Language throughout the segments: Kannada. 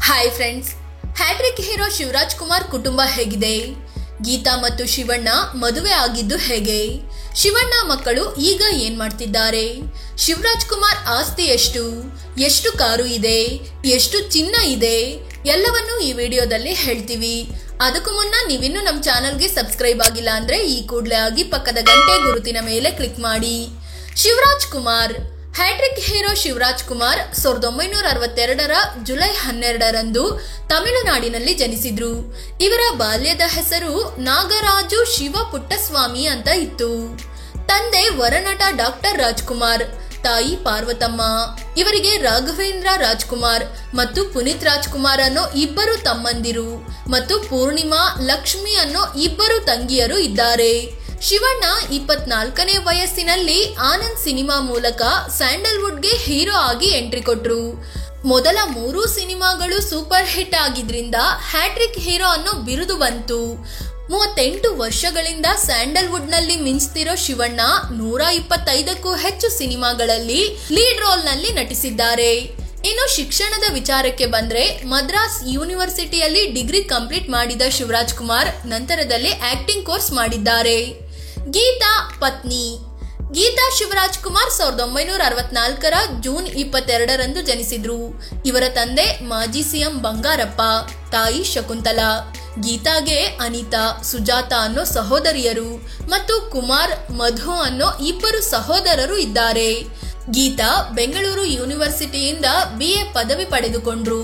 Hi friends, hattrick hero Shivaraj Kumar ಕುಟುಂಬ ಹೇಗಿದೆ? ಗೀತಾ ಮತ್ತು ಶಿವಣ್ಣ ಮದುವೆ ಆಗಿದ್ದು ಹೇಗೆ? ಶಿವಣ್ಣ ಮಕ್ಕಳು ಈಗ ಏನ್ ಮಾಡ್ತಿದ್ದಾರೆ? ಶಿವರಾಜ್ ಕುಮಾರ್ ಆಸ್ತಿ ಎಷ್ಟು ಕಾರು ಇದೆ, ಎಷ್ಟು ಚಿನ್ನ ಇದೆ, ಎಲ್ಲವನ್ನು ಈ ವಿಡಿಯೋದಲ್ಲಿ ಹೇಳ್ತೀವಿ. ಅದಕ್ಕೂ ಮುನ್ನ ನೀವಿನ್ನೂ ನಮ್ಮ ಚಾನಲ್ಗೆ ಸಬ್ಸ್ಕ್ರೈಬ್ ಆಗಿಲ್ಲ ಅಂದ್ರೆ ಈ ಕೂಡಲೇ ಆಗಿ ಪಕ್ಕದ ಗಂಟೆ ಗುರುತಿನ ಮೇಲೆ ಕ್ಲಿಕ್ ಮಾಡಿ. ಶಿವರಾಜ್ ಕುಮಾರ್ ಹ್ಯಾಟ್ರಿಕ್ ಹೀರೋ ಶಿವರಾಜ್ ಕುಮಾರ್ 1962ರ ಜುಲೈ 12ರಂದು ತಮಿಳುನಾಡಿನಲ್ಲಿ ಜನಿಸಿದ್ರು. ಇವರ ಬಾಲ್ಯದ ಹೆಸರು ನಾಗರಾಜು ಶಿವ ಪುಟ್ಟಸ್ವಾಮಿ ಅಂತ ಇತ್ತು. ತಂದೆ ವರನಟ ಡಾಕ್ಟರ್ ರಾಜ್ಕುಮಾರ್, ತಾಯಿ ಪಾರ್ವತಮ್ಮ. ಇವರಿಗೆ ರಾಘವೇಂದ್ರ ರಾಜ್ಕುಮಾರ್ ಮತ್ತು ಪುನೀತ್ ರಾಜ್ಕುಮಾರ್ ಅನ್ನೋ ಇಬ್ಬರು ತಮ್ಮಂದಿರು ಮತ್ತು ಪೂರ್ಣಿಮಾ ಲಕ್ಷ್ಮಿ ಅನ್ನೋ ಇಬ್ಬರು ತಂಗಿಯರು ಇದ್ದಾರೆ. ಶಿವಣ್ಣ 24ನೇ ವಯಸ್ಸಿನಲ್ಲಿ ಆನಂದ್ ಸಿನಿಮಾ ಮೂಲಕ ಸ್ಯಾಂಡಲ್ವುಡ್ಗೆ ಹೀರೋ ಆಗಿ ಎಂಟ್ರಿ ಕೊಟ್ರು. ಮೊದಲ 3 ಸಿನಿಮಾಗಳು ಸೂಪರ್ ಹಿಟ್ ಆಗಿದ್ರಿಂದ ಹ್ಯಾಟ್ರಿಕ್ ಹೀರೋ ಅನ್ನೋ ಬಿರುದು ಬಂತು. 38 ವರ್ಷಗಳಿಂದ ಸ್ಯಾಂಡಲ್ವುಡ್ ನಲ್ಲಿ ಮಿಂಚ್ತಿರೋ ಶಿವಣ್ಣ 125ಕ್ಕೂ ಹೆಚ್ಚು ಸಿನಿಮಾಗಳಲ್ಲಿ ಲೀಡ್ ರೋಲ್ ನಲ್ಲಿ ನಟಿಸಿದ್ದಾರೆ. ಇನ್ನು ಶಿಕ್ಷಣದ ವಿಚಾರಕ್ಕೆ ಬಂದ್ರೆ ಮದ್ರಾಸ್ ಯೂನಿವರ್ಸಿಟಿಯಲ್ಲಿ ಡಿಗ್ರಿ ಕಂಪ್ಲೀಟ್ ಮಾಡಿದ ಶಿವರಾಜ್ ಕುಮಾರ್ ನಂತರದಲ್ಲಿ ಆಕ್ಟಿಂಗ್ ಕೋರ್ಸ್ ಮಾಡಿದ್ದಾರೆ. ಗೀತಾ ಪತ್ನಿ. ಗೀತಾ ಶಿವರಾಜ್ ಕುಮಾರ್ 1964ರ ಜೂನ್ 22ರಂದು ಜನಿಸಿದ್ರು. ಇವರ ತಂದೆ ಮಾಜಿ ಸಿಎಂ ಬಂಗಾರಪ್ಪ, ತಾಯಿ ಶಕುಂತಲಾ. ಗೀತಾಗೆ ಅನಿತಾ, ಸುಜಾತಾ ಅನ್ನೋ ಸಹೋದರಿಯರು ಮತ್ತು ಕುಮಾರ್, ಮಧು ಅನ್ನೋ ಇಬ್ಬರು ಸಹೋದರರು ಇದ್ದಾರೆ. ಗೀತಾ ಬೆಂಗಳೂರು ಯೂನಿವರ್ಸಿಟಿಯಿಂದ BA ಪದವಿ ಪಡೆದುಕೊಂಡ್ರು.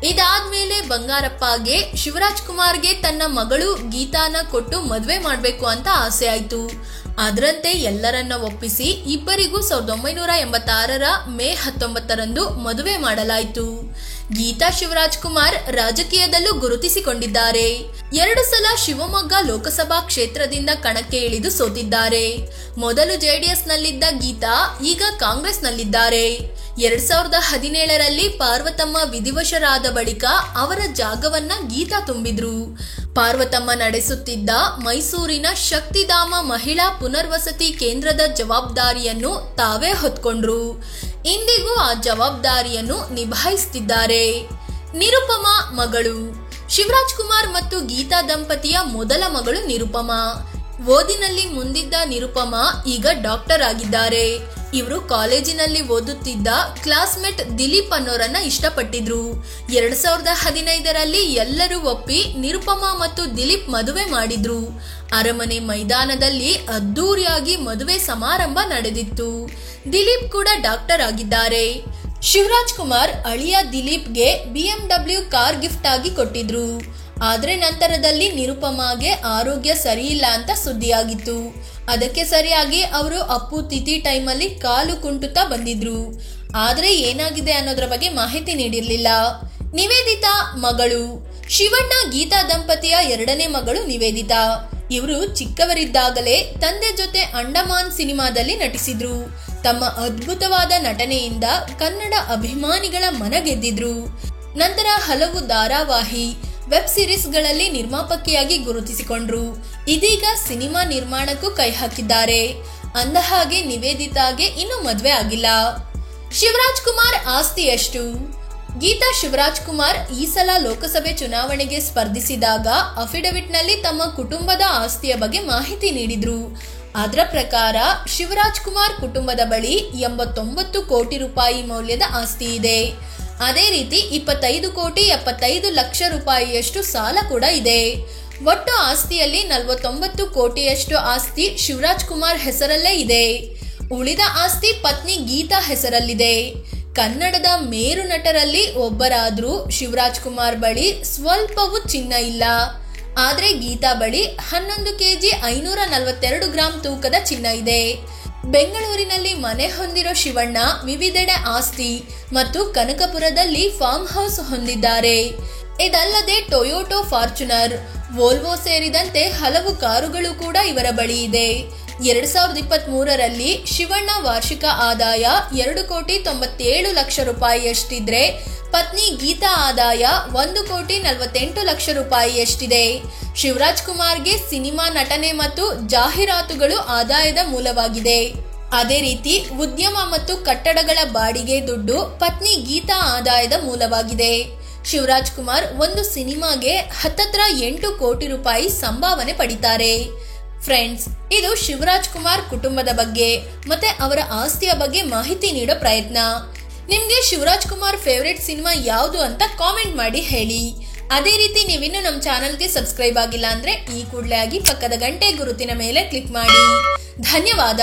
ಇದಾದ್ಮೇಲೆ ಬಂಗಾರಪ್ಪಗೆ ಶಿವರಾಜ್ ಕುಮಾರ್ಗೆ ತನ್ನ ಮಗಳು ಗೀತಾನ ಕೊಟ್ಟು ಮದುವೆ ಮಾಡ್ಬೇಕು ಅಂತ ಆಸೆ ಆಯ್ತು. ಅದರಂತೆ ಎಲ್ಲರನ್ನ ಒಪ್ಪಿಸಿ ಇಬ್ಬರಿಗೂ 1986ರ ಮೇ 19ರಂದು ಮದುವೆ ಮಾಡಲಾಯಿತು. ಗೀತಾ ಶಿವರಾಜ್ ಕುಮಾರ್ ರಾಜಕೀಯದಲ್ಲೂ ಗುರುತಿಸಿಕೊಂಡಿದ್ದಾರೆ. 2 ಸಲ ಶಿವಮೊಗ್ಗ ಲೋಕಸಭಾ ಕ್ಷೇತ್ರದಿಂದ ಕಣಕ್ಕೆ ಇಳಿದು ಸೋತಿದ್ದಾರೆ. ಮೊದಲು JDS ನಲ್ಲಿದ್ದ ಗೀತಾ ಈಗ ಕಾಂಗ್ರೆಸ್ ನಲ್ಲಿದ್ದಾರೆ. 2017ರಲ್ಲಿ ಪಾರ್ವತಮ್ಮ ವಿಧಿವಶರಾದ ಬಳಿಕ ಅವರ ಜಾಗವನ್ನ ಗೀತಾ ತುಂಬಿದ್ರು. ಪಾರ್ವತಮ್ಮ ನಡೆಸುತ್ತಿದ್ದ ಮೈಸೂರಿನ ಶಕ್ತಿಧಾಮ ಮಹಿಳಾ ಪುನರ್ವಸತಿ ಕೇಂದ್ರದ ಜವಾಬ್ದಾರಿಯನ್ನು ತಾವೇ ಹೊತ್ಕೊಂಡ್ರು. ಇಂದಿಗೂ ಆ ಜವಾಬ್ದಾರಿಯನ್ನು ನಿಭಾಯಿಸುತ್ತಿದ್ದಾರೆ. ನಿರುಪಮಾ ಮಗಳು. ಶಿವರಾಜ್ ಕುಮಾರ್ ಮತ್ತು ಗೀತಾ ದಂಪತಿಯ ಮೊದಲ ಮಗಳು ನಿರುಪಮಾ. ಓದಿನಲ್ಲಿ ಮುಂದಿದ್ದ ನಿರುಪಮಾ ಈಗ ಡಾಕ್ಟರ್ ಆಗಿದ್ದಾರೆ. ಇವರು ಕಾಲೇಜಿನಲ್ಲಿ ಓದುತ್ತಿದ್ದ ಕ್ಲಾಸ್ಮೇಟ್ ದಿಲೀಪ್ ಅನ್ನೋರನ್ನ ಇಷ್ಟಪಟ್ಟಿದ್ರು. 2015ರಲ್ಲಿ ಎಲ್ಲರೂ ಒಪ್ಪಿ ನಿರುಪಮಾ ಮತ್ತು ದಿಲೀಪ್ ಮದುವೆ ಮಾಡಿದ್ರು. ಅರಮನೆ ಮೈದಾನದಲ್ಲಿ ಅದ್ದೂರಿಯಾಗಿ ಮದುವೆ ಸಮಾರಂಭ ನಡೆದಿತ್ತು. ದಿಲೀಪ್ ಕೂಡ ಡಾಕ್ಟರ್ ಆಗಿದ್ದಾರೆ. ಶಿವರಾಜ್ ಕುಮಾರ್ ಅಳಿಯ ದಿಲೀಪ್ಗೆ BMW ಕಾರ್ ಗಿಫ್ಟ್ ಆಗಿ ಕೊಟ್ಟಿದ್ರು. ಆದ್ರೆ ನಂತರದಲ್ಲಿ ನಿರುಪಮಾಗೆ ಆರೋಗ್ಯ ಸರಿಯಿಲ್ಲ ಅಂತ ಸುದ್ದಿಯಾಗಿತ್ತು. ಅದಕ್ಕೆ ಸರಿಯಾಗಿ ಅವರು ಅಪ್ಪು ತಿಥಿ ಟೈಮಲ್ಲಿ ಕಾಲು ಕುಂಟುತ್ತಾ ಬಂದಿದ್ರು. ಆದ್ರೆ ಏನಾಗಿದೆ ಅನ್ನೋದ್ರ ಬಗ್ಗೆ ಮಾಹಿತಿ ನೀಡಿರ್ಲಿಲ್ಲ. ನಿವೇದಿತಾ ಮಗಳು. ಶಿವಣ್ಣ ಗೀತಾ ದಂಪತಿಯ 2ನೇ ಮಗಳು ನಿವೇದಿತಾ. ಇವರು ಚಿಕ್ಕವರಿದ್ದಾಗಲೇ ತಂದೆ ಜೊತೆ ಅಂಡಮಾನ್ ಸಿನಿಮಾದಲ್ಲಿ ನಟಿಸಿದ್ರು. ತಮ್ಮ ಅದ್ಭುತವಾದ ನಟನೆಯಿಂದ ಕನ್ನಡ ಅಭಿಮಾನಿಗಳ ಮನ ಗೆದ್ದಿದ್ರು. ನಂತರ ಹಲವು ಧಾರಾವಾಹಿ, ವೆಬ್ ಸಿರೀಸ್ಗಳಲ್ಲಿ ನಿರ್ಮಾಪಕಿಯಾಗಿ ಗುರುತಿಸಿಕೊಂಡ್ರು. ಇದೀಗ ಸಿನಿಮಾ ನಿರ್ಮಾಣಕ್ಕೂ ಕೈ ಹಾಕಿದ್ದಾರೆ. ಅಂದಹಾಗೆ ನಿವೇದಿತಾಗೆ ಇನ್ನೂ ಮದುವೆ ಆಗಿಲ್ಲ. ಶಿವರಾಜ್ ಕುಮಾರ್ ಆಸ್ತಿ ಎಷ್ಟು? ಗೀತಾ ಶಿವರಾಜ್ ಕುಮಾರ್ ಈ ಸಲ ಲೋಕಸಭೆ ಚುನಾವಣೆಗೆ ಸ್ಪರ್ಧಿಸಿದಾಗ ಅಫಿಡವಿಟ್ ನಲ್ಲಿ ತಮ್ಮ ಕುಟುಂಬದ ಆಸ್ತಿಯ ಬಗ್ಗೆ ಮಾಹಿತಿ ನೀಡಿದ್ರು. ಅದರ ಪ್ರಕಾರ ಶಿವರಾಜ್ ಕುಮಾರ್ ಕುಟುಂಬದ ಬಳಿ 89 ಕೋಟಿ ರೂಪಾಯಿ ಮೌಲ್ಯದ ಆಸ್ತಿ ಇದೆ. ಅದೇ ರೀತಿ 25 ಕೋಟಿ 75 ಲಕ್ಷ ರೂಪಾಯಿಯಷ್ಟು ಸಾಲ ಕೂಡ ಇದೆ. ಒಟ್ಟು ಆಸ್ತಿಯಲ್ಲಿ 49 ಕೋಟಿಯಷ್ಟು ಆಸ್ತಿ ಶಿವರಾಜ್ ಕುಮಾರ್ ಹೆಸರಲ್ಲೇ ಇದೆ. ಉಳಿದ ಆಸ್ತಿ ಪತ್ನಿ ಗೀತಾ ಹೆಸರಲ್ಲಿದೆ. ಕನ್ನಡದ ಮೇರು ನಟರಲ್ಲಿ ಒಬ್ಬರಾದ್ರೂ ಶಿವರಾಜ್ ಕುಮಾರ್ ಬಳಿ ಸ್ವಲ್ಪವೂ ಚಿನ್ನ ಇಲ್ಲ. ಆದ್ರೆ ಗೀತಾ ಬಳಿ 11 ಕೆಜಿ 542 ಗ್ರಾಂ ತೂಕದ ಚಿನ್ನ ಇದೆ. ಬೆಂಗಳೂರಿನಲ್ಲಿ ಮನೆ ಹೊಂದಿರೋ ಶಿವಣ್ಣ ವಿವಿಧೆಡೆ ಆಸ್ತಿ ಮತ್ತು ಕನಕಪುರದಲ್ಲಿ ಫಾರ್ಮ್ ಹೌಸ್ ಹೊಂದಿದ್ದಾರೆ. ಇದಲ್ಲದೆ ಟೊಯೋಟೋ ಫಾರ್ಚುನರ್, ವೋಲ್ವೋ ಸೇರಿದಂತೆ ಹಲವು ಕಾರುಗಳು ಕೂಡ ಇವರ ಬಳಿ ಇದೆ. 2023ರಲ್ಲಿ ಶಿವಣ್ಣ ವಾರ್ಷಿಕ ಆದಾಯ 2 ಕೋಟಿ 97 ಲಕ್ಷ ರೂಪಾಯಿಯಷ್ಟಿದ್ರೆ ಪತ್ನಿ ಗೀತಾ ಆದಾಯ 1 ಕೋಟಿ 48 ಲಕ್ಷ ರೂಪಾಯಿಯಷ್ಟಿದೆ. ಶಿವರಾಜ್ ಕುಮಾರ್ಗೆ ಸಿನಿಮಾ ನಟನೆ ಮತ್ತು ಜಾಹೀರಾತುಗಳು ಆದಾಯದ ಮೂಲವಾಗಿದೆ. ಅದೇ ರೀತಿ ಉದ್ಯಮ ಮತ್ತು ಕಟ್ಟಡಗಳ ಬಾಡಿಗೆ ದುಡ್ಡು ಪತ್ನಿ ಗೀತಾ ಆದಾಯದ ಮೂಲವಾಗಿದೆ. ಶಿವರಾಜ್ ಕುಮಾರ್ ಒಂದು ಸಿನಿಮಾಗೆ ಹತ್ತತ್ರ 8 ಕೋಟಿ ರೂಪಾಯಿ ಸಂಭಾವನೆ ಪಡಿತಾರೆ. ಫ್ರೆಂಡ್ಸ್, ಇದು ಶಿವರಾಜ್ ಕುಮಾರ್ ಕುಟುಂಬದ ಬಗ್ಗೆ ಮತ್ತೆ ಅವರ ಆಸ್ತಿಯ ಬಗ್ಗೆ ಮಾಹಿತಿ ನೀಡೋ ಪ್ರಯತ್ನ. ನಿಮ್ಗೆ ಶಿವರಾಜ್ ಕುಮಾರ್ ಫೇವರೇಟ್ ಸಿನಿಮಾ ಯಾವುದು ಅಂತ ಕಾಮೆಂಟ್ ಮಾಡಿ ಹೇಳಿ. ಅದೇ ರೀತಿ ನೀವಿನ್ನು ನಮ್ಮ ಚಾನಲ್ಗೆ ಸಬ್ಸ್ಕ್ರೈಬ್ ಆಗಿಲ್ಲ ಅಂದ್ರೆ ಈ ಕೂಡಲೇ ಆಗಿ ಪಕ್ಕದ ಗಂಟೆ ಗುರುತಿನ ಮೇಲೆ ಕ್ಲಿಕ್ ಮಾಡಿ. ಧನ್ಯವಾದ.